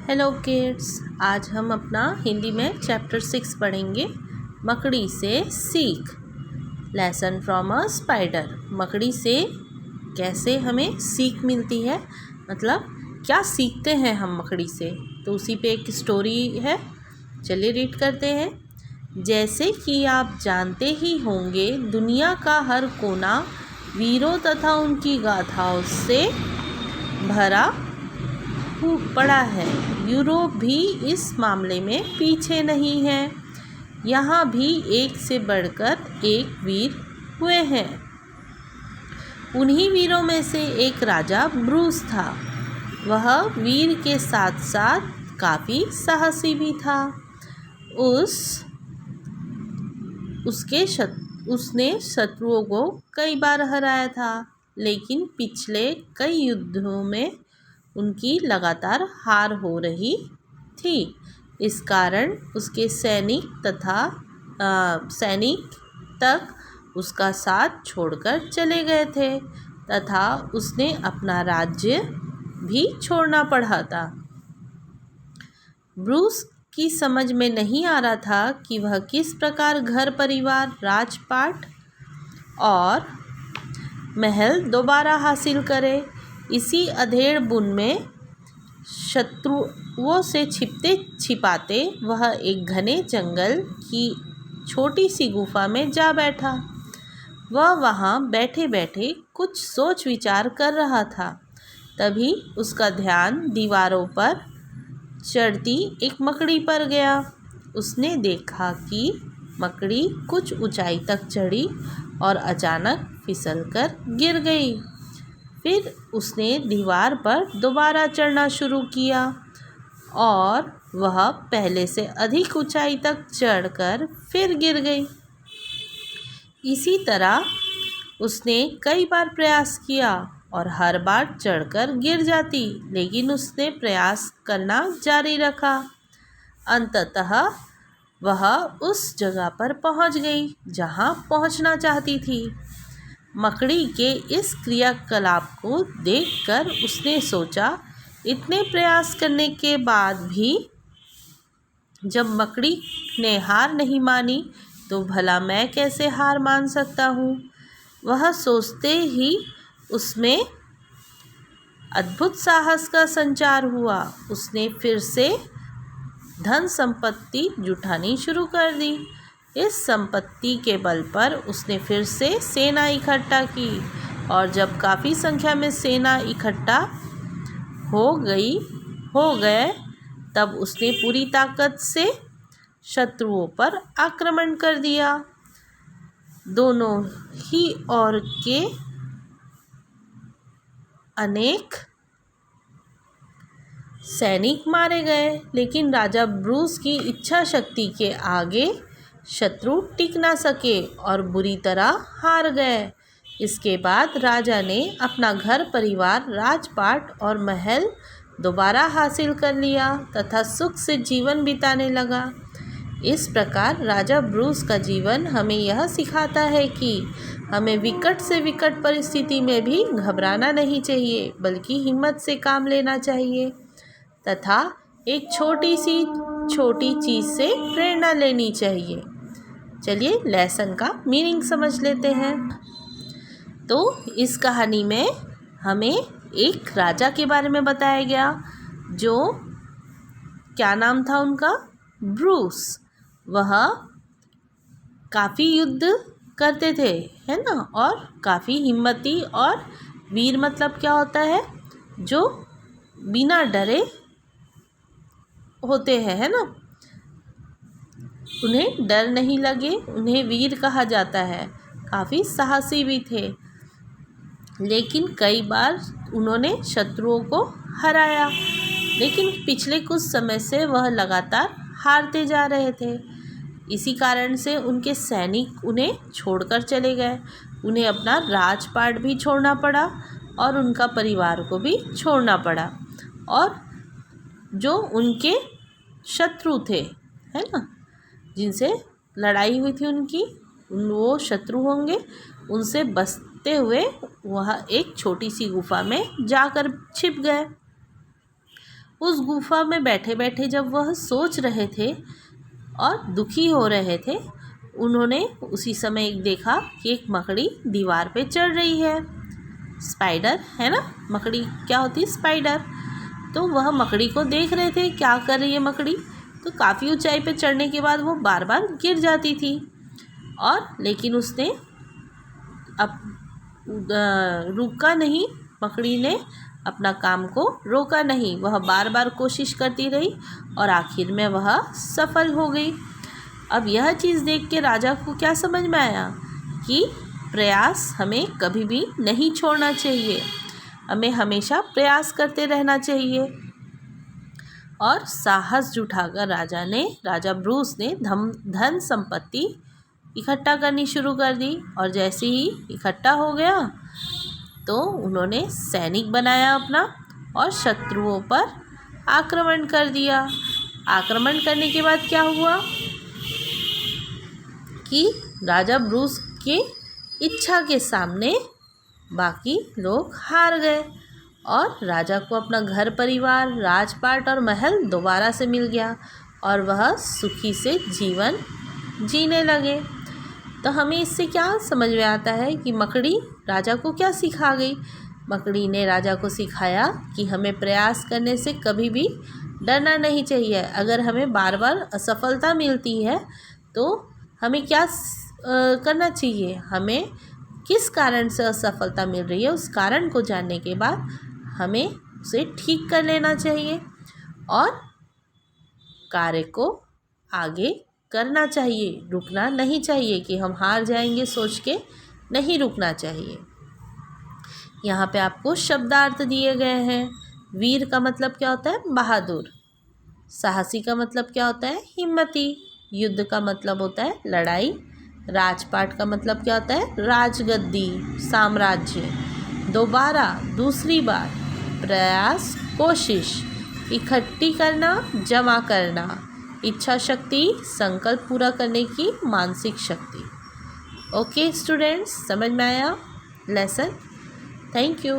Hello kids, आज हम अपना हिंदी में चैप्टर 6 पढ़ेंगे। मकड़ी से सीख। Lesson from a spider. मकड़ी से कैसे हमें सीख मिलती है, मतलब क्या सीखते हैं हम मकड़ी से, तो उसी पे एक स्टोरी है। चलिए रीड करते हैं। जैसे कि आप जानते ही होंगे, दुनिया का हर कोना वीरों तथा उनकी गाथाओं से भरा पड़ा है। यूरोप भी इस मामले में पीछे नहीं है। यहाँ भी एक से बढ़कर एक वीर हुए हैं। उन्हीं वीरों में से एक राजा ब्रूस था। वह वीर के साथ साथ काफ़ी साहसी भी था। उसने शत्रुओं को कई बार हराया था, लेकिन पिछले कई युद्धों में उनकी लगातार हार हो रही थी। इस कारण उसके सैनिक तक उसका साथ छोड़कर चले गए थे तथा उसने अपना राज्य भी छोड़ना पड़ा था। ब्रूस की समझ में नहीं आ रहा था कि वह किस प्रकार घर परिवार, राजपाट और महल दोबारा हासिल करे। इसी अधेड़ बुन में शत्रुओं से छिपते छिपाते वह एक घने जंगल की छोटी सी गुफा में जा बैठा। वह वहाँ बैठे बैठे कुछ सोच विचार कर रहा था। तभी उसका ध्यान दीवारों पर चढ़ती एक मकड़ी पर गया। उसने देखा कि मकड़ी कुछ ऊंचाई तक चढ़ी और अचानक फिसलकर गिर गई। फिर उसने दीवार पर दोबारा चढ़ना शुरू किया और वह पहले से अधिक ऊंचाई तक चढ़कर फिर गिर गई। इसी तरह उसने कई बार प्रयास किया और हर बार चढ़कर गिर जाती, लेकिन उसने प्रयास करना जारी रखा। अंततः वह उस जगह पर पहुंच गई जहां पहुंचना चाहती थी। मकड़ी के इस क्रियाकलाप को देखकर उसने सोचा, इतने प्रयास करने के बाद भी जब मकड़ी ने हार नहीं मानी, तो भला मैं कैसे हार मान सकता हूँ। वह सोचते ही उसमें अद्भुत साहस का संचार हुआ। उसने फिर से धन संपत्ति जुटानी शुरू कर दी। इस संपत्ति के बल पर उसने फिर से सेना इकट्ठा की और जब काफ़ी संख्या में सेना इकट्ठा हो गए तब उसने पूरी ताकत से शत्रुओं पर आक्रमण कर दिया। दोनों ही ओर के अनेक सैनिक मारे गए, लेकिन राजा ब्रूस की इच्छा शक्ति के आगे शत्रु टिक ना सके और बुरी तरह हार गए। इसके बाद राजा ने अपना घर परिवार, राजपाट और महल दोबारा हासिल कर लिया तथा सुख से जीवन बिताने लगा। इस प्रकार राजा ब्रूस का जीवन हमें यह सिखाता है कि हमें विकट से विकट परिस्थिति में भी घबराना नहीं चाहिए, बल्कि हिम्मत से काम लेना चाहिए तथा एक छोटी चीज़ से प्रेरणा लेनी चाहिए। चलिए लेसन का मीनिंग समझ लेते हैं। तो इस कहानी में हमें एक राजा के बारे में बताया गया, जो क्या नाम था उनका, ब्रूस। वह काफ़ी युद्ध करते थे, है ना, और काफ़ी हिम्मती और वीर मतलब क्या होता है, जो बिना डरे होते हैं, है ना। उन्हें डर नहीं लगे, उन्हें वीर कहा जाता है। काफ़ी साहसी भी थे, लेकिन कई बार उन्होंने शत्रुओं को हराया, लेकिन पिछले कुछ समय से वह लगातार हारते जा रहे थे। इसी कारण से उनके सैनिक उन्हें छोड़कर चले गए। उन्हें अपना राजपाट भी छोड़ना पड़ा और उनका परिवार को भी छोड़ना पड़ा, और जो उनके शत्रु थे, है ना, जिनसे लड़ाई हुई थी उनकी, वो शत्रु होंगे, उनसे बचते हुए वह एक छोटी सी गुफा में जाकर छिप गए। उस गुफा में बैठे बैठे जब वह सोच रहे थे और दुखी हो रहे थे, उन्होंने उसी समय देखा कि एक मकड़ी दीवार पे चढ़ रही है। स्पाइडर है ना, मकड़ी क्या होती है, स्पाइडर। तो वह मकड़ी को देख रहे थे, क्या कर रही है मकड़ी। तो काफ़ी ऊंचाई पे चढ़ने के बाद वो बार बार गिर जाती थी, और लेकिन उसने अब रुका नहीं, मकड़ी ने अपना काम को रोका नहीं, वह बार बार कोशिश करती रही और आखिर में वह सफल हो गई। अब यह चीज़ देख के राजा को क्या समझ में आया कि प्रयास हमें कभी भी नहीं छोड़ना चाहिए, हमें हमेशा प्रयास करते रहना चाहिए। और साहस जुटाकर राजा ब्रूस ने धन संपत्ति इकट्ठा करनी शुरू कर दी, और जैसे ही इकट्ठा हो गया तो उन्होंने सैनिक बनाया अपना और शत्रुओं पर आक्रमण कर दिया। आक्रमण करने के बाद क्या हुआ कि राजा ब्रूस की इच्छा के सामने बाकी लोग हार गए और राजा को अपना घर परिवार, राजपाट और महल दोबारा से मिल गया और वह सुखी से जीवन जीने लगे। तो हमें इससे क्या समझ में आता है कि मकड़ी राजा को क्या सिखा गई। मकड़ी ने राजा को सिखाया कि हमें प्रयास करने से कभी भी डरना नहीं चाहिए। अगर हमें बार बार असफलता मिलती है तो हमें क्या करना चाहिए, हमें किस कारण से असफलता मिल रही है उस कारण को जानने के बाद हमें उसे ठीक कर लेना चाहिए और कार्य को आगे करना चाहिए। रुकना नहीं चाहिए कि हम हार जाएंगे सोच के नहीं रुकना चाहिए। यहाँ पे आपको शब्दार्थ दिए गए हैं। वीर का मतलब क्या होता है, बहादुर। साहसी का मतलब क्या होता है, हिम्मती। युद्ध का मतलब होता है लड़ाई। राजपाट का मतलब क्या होता है, राजगद्दी, साम्राज्य। दोबारा, दूसरी बार। प्रयास, कोशिश। इकट्ठी करना, जमा करना। इच्छा शक्ति, संकल्प पूरा करने की मानसिक शक्ति। ओके स्टूडेंट्स, समझ में आया लेसन? Thank you.